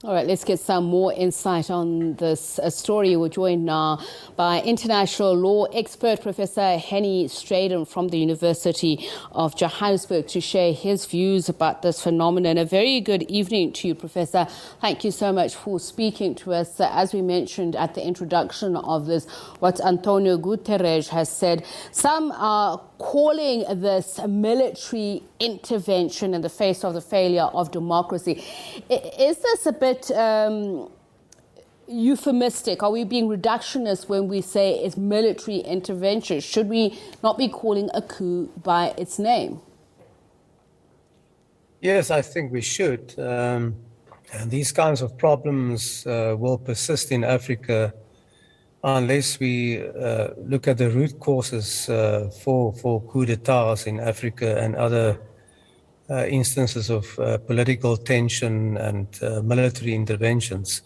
All right, let's get some more insight on this story. We're joined now by international law expert Professor Hennie Strydom from the University of Johannesburg to share his views about this phenomenon. A very good evening to you, Professor. Thank you so much for speaking to us. As we mentioned at the introduction of this, what Antonio Guterres has said, some are calling this military intervention in the face of the failure of democracy. Is this a bit euphemistic? Are we being reductionist when we say it's military intervention? Should we not be calling a coup by its name? Yes, I think we should. And these kinds of problems will persist in Africa unless we look at the root causes for coup d'etats in Africa and other instances of political tension and military interventions.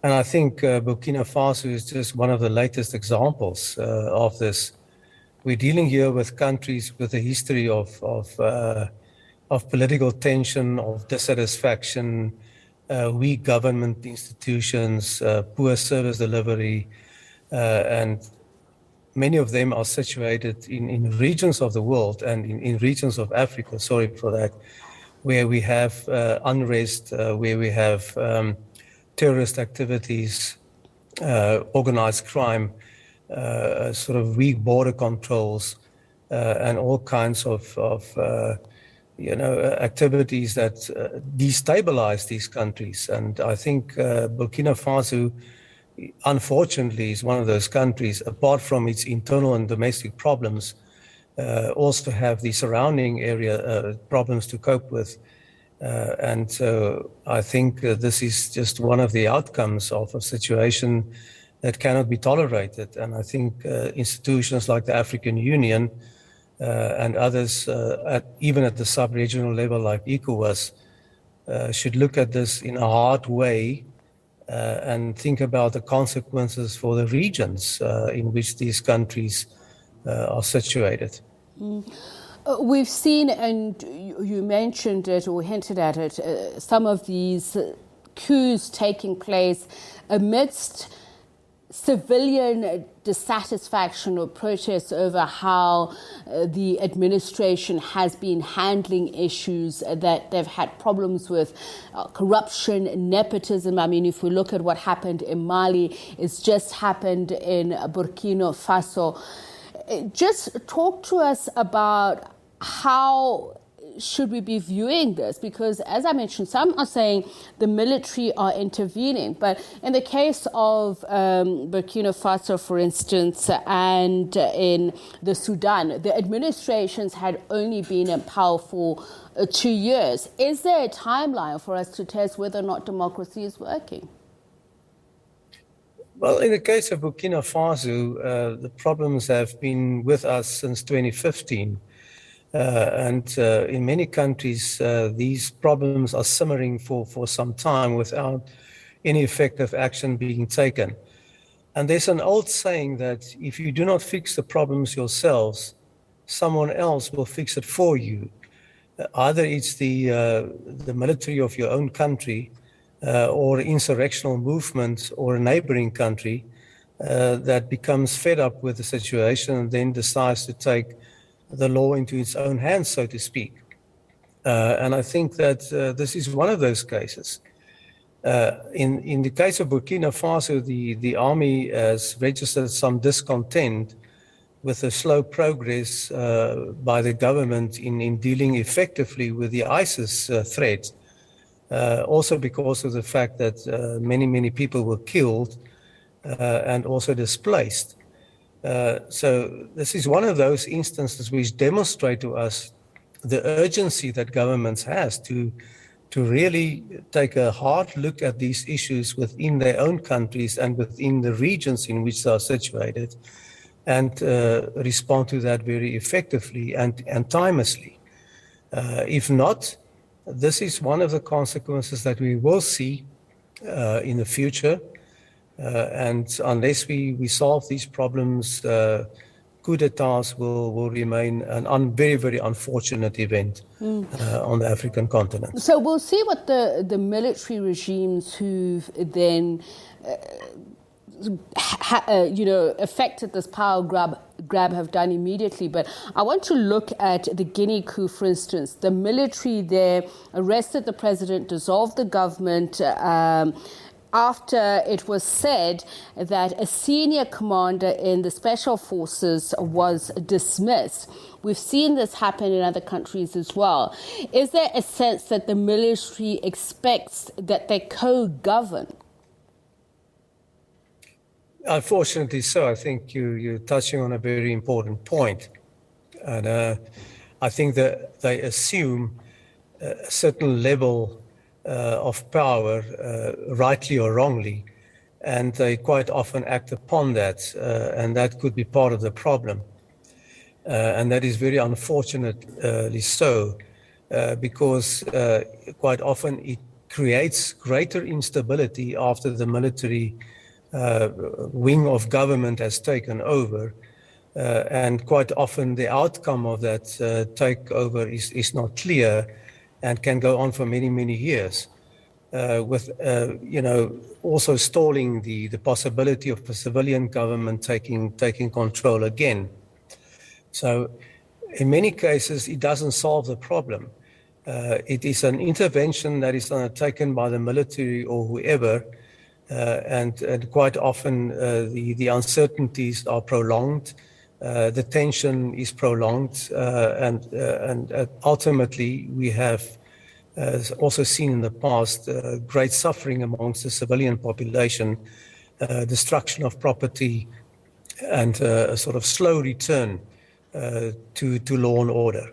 And I think Burkina Faso is just one of the latest examples of this. We're dealing here with countries with a history of political tension, of dissatisfaction, weak government institutions, poor service delivery, and many of them are situated in regions of the world and in regions of Africa, sorry for that, where we have unrest, where we have terrorist activities, organized crime, sort of weak border controls, and all kinds of activities that destabilize these countries. And I think Burkina Faso, unfortunately, is one of those countries, apart from its internal and domestic problems, also have the surrounding area problems to cope with. And so I think this is just one of the outcomes of a situation that cannot be tolerated. And I think institutions like the African Union and others, even at the sub-regional level like ECOWAS, should look at this in a hard way and think about the consequences for the regions in which these countries are situated. We've seen, and you mentioned it or hinted at it, some of these coups taking place amidst civilian dissatisfaction or protests over how the administration has been handling issues that they've had problems with, corruption, nepotism. I mean, if we look at what happened in Mali, it's just happened in Burkina Faso. Just talk to us about how should we be viewing this? Because, as I mentioned, some are saying the military are intervening. But in the case of Burkina Faso, for instance, and in the Sudan, the administrations had only been in power for 2 years. Is there a timeline for us to test whether or not democracy is working? Well, in the case of Burkina Faso, the problems have been with us since 2015. And in many countries, these problems are simmering for some time without any effective action being taken. And there's an old saying that if you do not fix the problems yourselves, someone else will fix it for you. Either it's the military of your own country or insurrectional movement or a neighboring country that becomes fed up with the situation and then decides to take the law into its own hands, so to speak. And I think that this is one of those cases. In the case of Burkina Faso, the army has registered some discontent with the slow progress by the government in dealing effectively with the ISIS threat. Also because of the fact that many people were killed and also displaced. So this is one of those instances which demonstrate to us the urgency that governments has to really take a hard look at these issues within their own countries and within the regions in which they are situated and respond to that very effectively and timelessly. If not, this is one of the consequences that we will see in the future. And unless we solve these problems coup d'etats will remain an very, very unfortunate event on the African continent. So we'll see what the military regimes who've then affected this power grab have done immediately. But I want to look at the Guinea coup, for instance. The military there arrested the president, dissolved the government, after it was said that a senior commander in the special forces was dismissed. We've seen this happen in other countries as well. Is there a sense that the military expects that they co-govern? Unfortunately so. I think you're touching on a very important point. And I think that they assume a certain level of power, rightly or wrongly, and they quite often act upon that, and that could be part of the problem. And that is very unfortunately so, because quite often it creates greater instability after the military wing of government has taken over, and quite often the outcome of that takeover is not clear and can go on for many, many years, with also stalling the possibility of a civilian government taking control again. So in many cases, it doesn't solve the problem. It is an intervention that is undertaken by the military or whoever, and quite often the uncertainties are prolonged, the tension is prolonged, and ultimately we have also seen in the past great suffering amongst the civilian population, destruction of property, and a sort of slow return to law and order.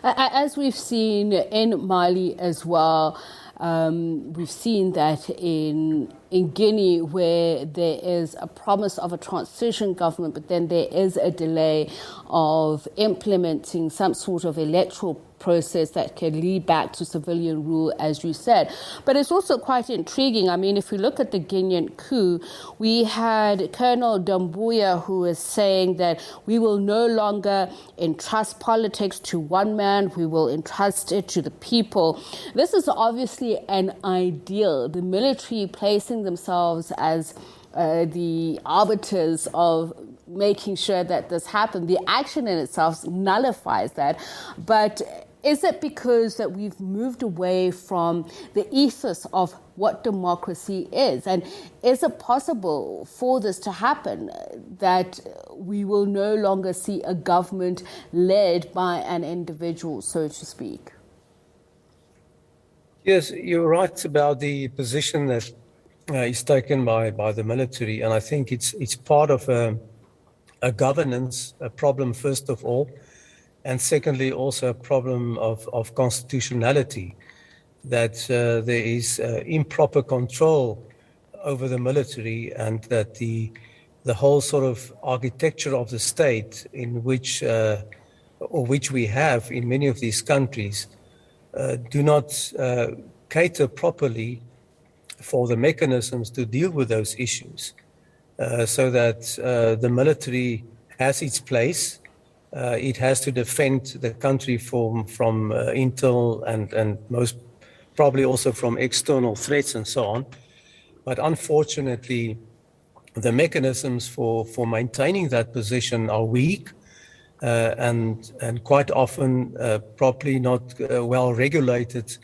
As we've seen in Mali as well, we've seen that in Guinea, where there is a promise of a transition government, but then there is a delay of implementing some sort of electoral process that can lead back to civilian rule, as you said. But it's also quite intriguing. I mean, if you look at the Guinean coup, we had Colonel Doumbouya who is saying that we will no longer entrust politics to one man, we will entrust it to the people. This is obviously an ideal. The military placing themselves as the arbiters of making sure that this happens. The action in itself nullifies that. But is it because that we've moved away from the ethos of what democracy is? And is it possible for this to happen, that we will no longer see a government led by an individual, so to speak? Yes, you're right about the position that is taken by the military. And I think it's part of a governance problem, first of all. And secondly, also a problem of constitutionality, that there is improper control over the military, and that the whole sort of architecture of the state in which we have in many of these countries do not cater properly for the mechanisms to deal with those issues, so that the military has its place. It has to defend the country from intel and most probably also from external threats and so on. But unfortunately, the mechanisms for maintaining that position are weak, and quite often properly not well regulated,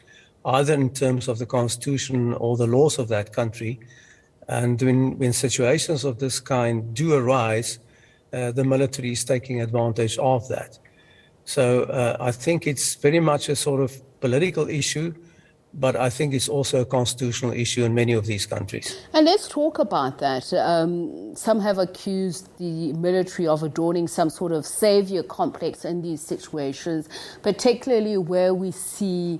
either in terms of the constitution or the laws of that country. And when situations of this kind do arise, the military is taking advantage of that. So I think it's very much a sort of political issue, but I think it's also a constitutional issue in many of these countries. And let's talk about that. Some have accused the military of adorning some sort of savior complex in these situations, particularly where we see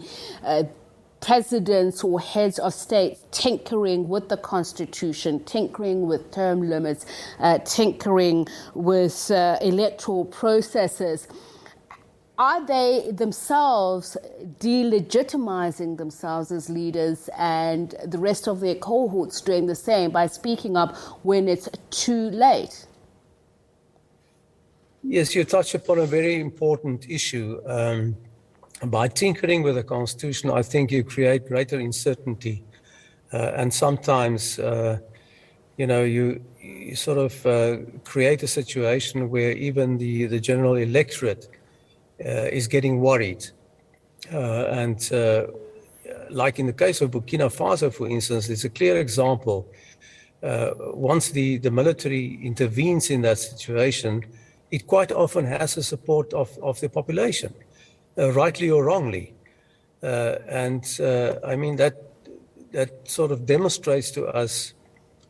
presidents or heads of state tinkering with the constitution, tinkering with term limits, tinkering with electoral processes. Are they themselves delegitimizing themselves as leaders, and the rest of their cohorts doing the same by speaking up when it's too late? Yes, you touch upon a very important issue. By tinkering with the Constitution, I think you create greater uncertainty. And sometimes, you sort of create a situation where even the general electorate is getting worried. And like in the case of Burkina Faso, for instance, it's a clear example. Once the military intervenes in that situation, it quite often has the support of the population, rightly or wrongly. I mean, that sort of demonstrates to us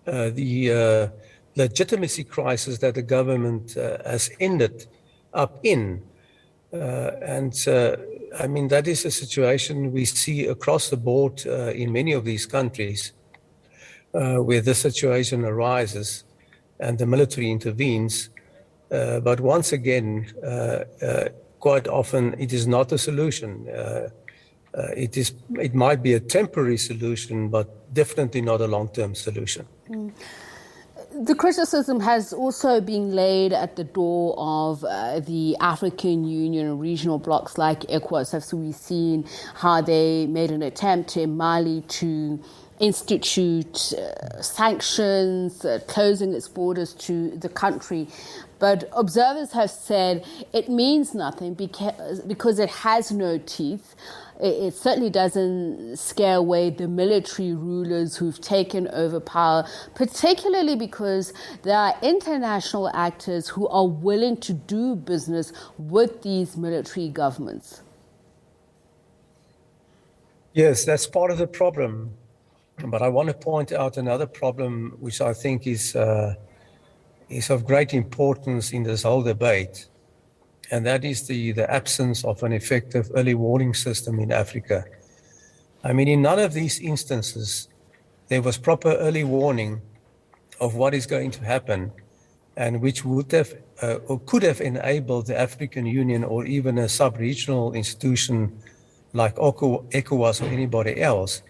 the legitimacy crisis that the government has ended up in. I mean, that is a situation we see across the board in many of these countries where this situation arises and the military intervenes. But once again, quite often it is not a solution. It might be a temporary solution, but definitely not a long-term solution. The criticism has also been laid at the door of the African Union regional blocs like ECOWAS. As we've seen how they made an attempt in Mali to institute sanctions, closing its borders to the country. But observers have said it means nothing because it has no teeth. It certainly doesn't scare away the military rulers who've taken over power, particularly because there are international actors who are willing to do business with these military governments. Yes, that's part of the problem. But I want to point out another problem, which I think is of great importance in this whole debate, and that is the absence of an effective early warning system in Africa. I mean, in none of these instances, there was proper early warning of what is going to happen, and which would have or could have enabled the African Union or even a sub-regional institution like ECOWAS or anybody else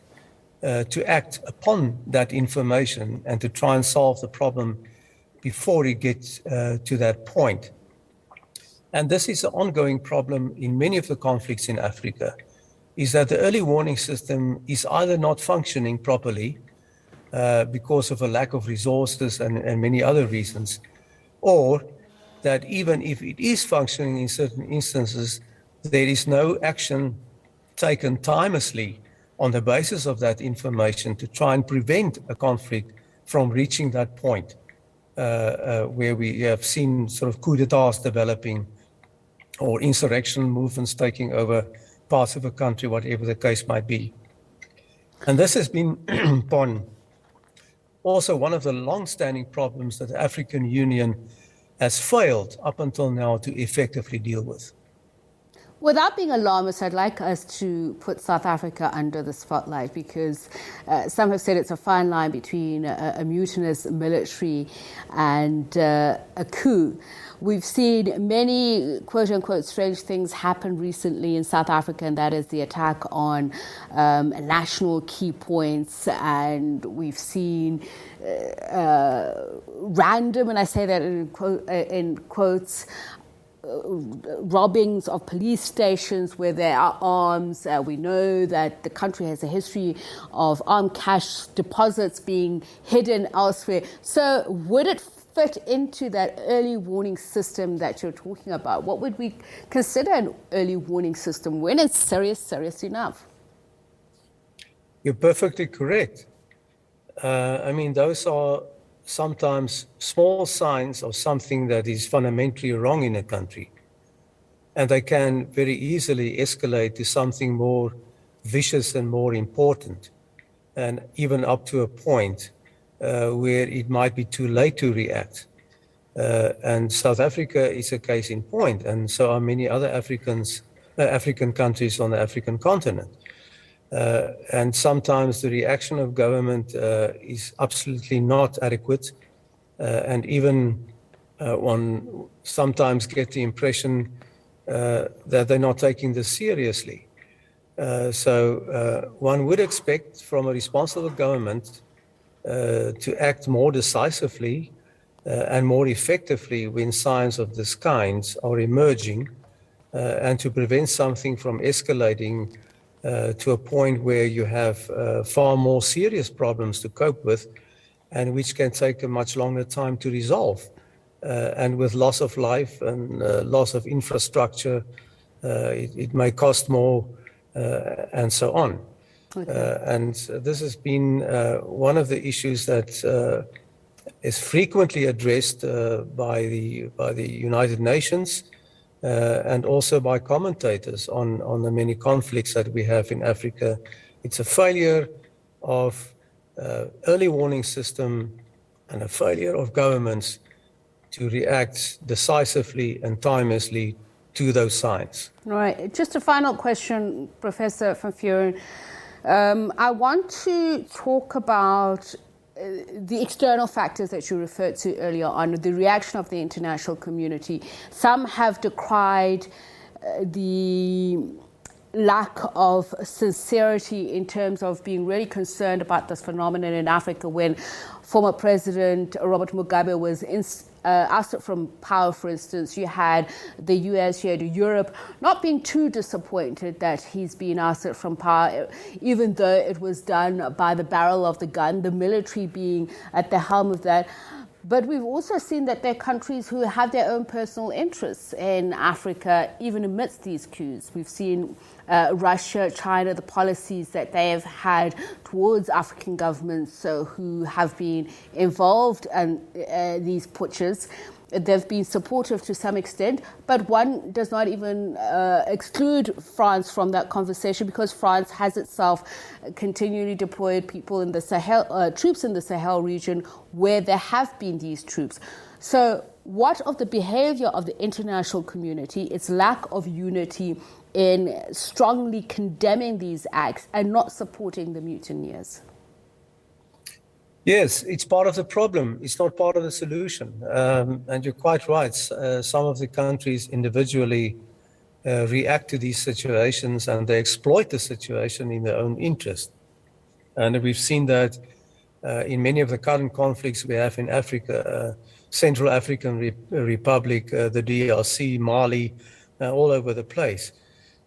to act upon that information and to try and solve the problem before it gets to that point. And this is an ongoing problem in many of the conflicts in Africa, is that the early warning system is either not functioning properly because of a lack of resources and many other reasons, or that even if it is functioning in certain instances, there is no action taken timelessly on the basis of that information to try and prevent a conflict from reaching that point where we have seen sort of coup d'etats developing or insurrectional movements taking over parts of a country, whatever the case might be. And this has been also one of the long-standing problems that the African Union has failed up until now to effectively deal with. Without being alarmist, I'd like us to put South Africa under the spotlight because some have said it's a fine line between a mutinous military and a coup. We've seen many quote-unquote strange things happen recently in South Africa, and that is the attack on national key points. And we've seen random, and I say that in quotes, robbings of police stations where there are arms. We know that the country has a history of armed cash deposits being hidden elsewhere. So would it fit into that early warning system that you're talking about? What would we consider an early warning system when it's serious enough? You're perfectly correct. I mean, those are sometimes small signs of something that is fundamentally wrong in a country. And they can very easily escalate to something more vicious and more important, and even up to a point where it might be too late to react. And South Africa is a case in point, and so are many other African countries on the African continent. And sometimes the reaction of government is absolutely not adequate, and even one sometimes get the impression that they're not taking this seriously. So one would expect from a responsible government to act more decisively and more effectively when signs of this kind are emerging, and to prevent something from escalating to a point where you have far more serious problems to cope with, and which can take a much longer time to resolve. And with loss of life and loss of infrastructure, it may cost more, and so on. Okay. And this has been one of the issues that is frequently addressed by the United Nations and also by commentators on the many conflicts that we have in Africa. It's a failure of early warning system and a failure of governments to react decisively and timelessly to those signs. Right. Just a final question, Professor Van Vuuren. I want to talk about the external factors that you referred to earlier on, the reaction of the international community. Some have decried the lack of sincerity in terms of being really concerned about this phenomenon in Africa when former President Robert Mugabe was ousted from power, for instance. You had the US, you had Europe not being too disappointed that he's been ousted from power, even though it was done by the barrel of the gun, the military being at the helm of that. But we've also seen that there are countries who have their own personal interests in Africa, even amidst these coups. We've seen Russia, China, the policies that they have had towards African governments who have been involved in these putsches. They've been supportive to some extent, but one does not even exclude France from that conversation, because France has itself continually deployed people in the Sahel, troops in the Sahel region where there have been these troops. So what of the behavior of the international community, its lack of unity in strongly condemning these acts and not supporting the mutineers? Yes, it's part of the problem. It's not part of the solution. And you're quite right. Some of the countries individually react to these situations and they exploit the situation in their own interest. And we've seen that in many of the current conflicts we have in Africa, Central African Republic, the DRC, Mali, all over the place.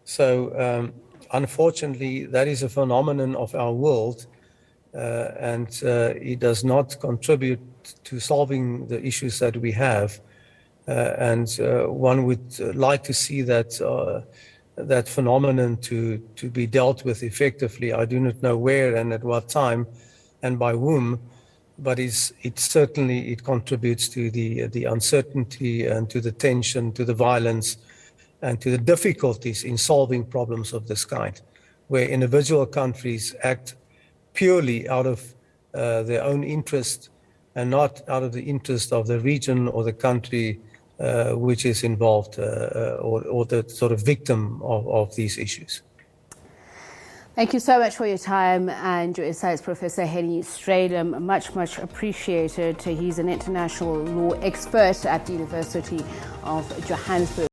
So unfortunately, that is a phenomenon of our world. And it does not contribute to solving the issues that we have. And one would like to see that phenomenon to be dealt with effectively. I do not know where and at what time and by whom, but it certainly contributes to the uncertainty and to the tension, to the violence, and to the difficulties in solving problems of this kind, where individual countries act purely out of their own interest and not out of the interest of the region or the country which is involved or the sort of victim of these issues. Thank you so much for your time and your insights, Professor Hennie Strydom. Much, much appreciated. He's an international law expert at the University of Johannesburg.